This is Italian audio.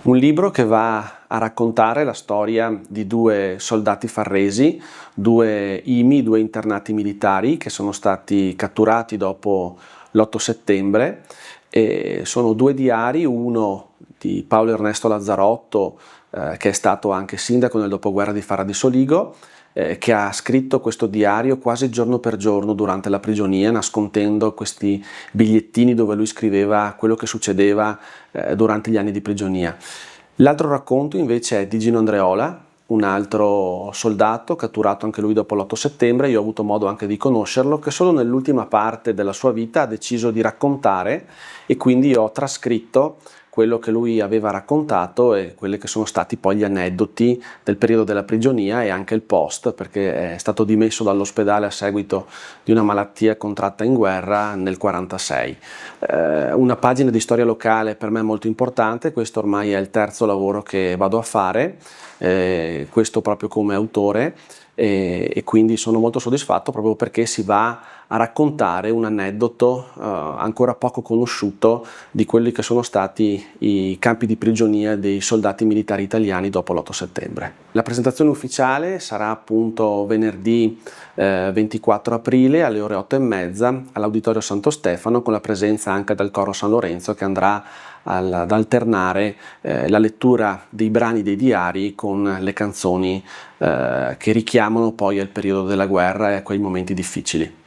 Un libro che va a raccontare la storia di due soldati farresi, due IMI, due internati militari che sono stati catturati dopo l'8 settembre. E sono due diari, uno di Paolo Ernesto Lazzarotto, che è stato anche sindaco nel dopoguerra di Farra di Soligo, che ha scritto questo diario quasi giorno per giorno durante la prigionia, nascondendo questi bigliettini dove lui scriveva quello che succedeva durante gli anni di prigionia. L'altro racconto invece è di Gino Andreola, un altro soldato catturato anche lui dopo l'8 settembre. Io ho avuto modo anche di conoscerlo, che solo nell'ultima parte della sua vita ha deciso di raccontare, e quindi ho trascritto quello che lui aveva raccontato e quelli che sono stati poi gli aneddoti del periodo della prigionia e anche il post, perché è stato dimesso dall'ospedale a seguito di una malattia contratta in guerra nel 1946. Una pagina di storia locale per me molto importante. Questo ormai è il terzo lavoro che vado a fare, questo proprio come autore, e quindi sono molto soddisfatto proprio perché si va a raccontare un aneddoto ancora poco conosciuto di quelli che sono stati i campi di prigionia dei soldati militari italiani dopo l'8 settembre. La presentazione ufficiale sarà appunto venerdì 24 aprile alle ore 8:30 all'Auditorio Santo Stefano, con la presenza anche del Coro San Lorenzo, che andrà ad alternare la lettura dei brani dei diari con le canzoni che richiamano poi al periodo della guerra e a quei momenti difficili.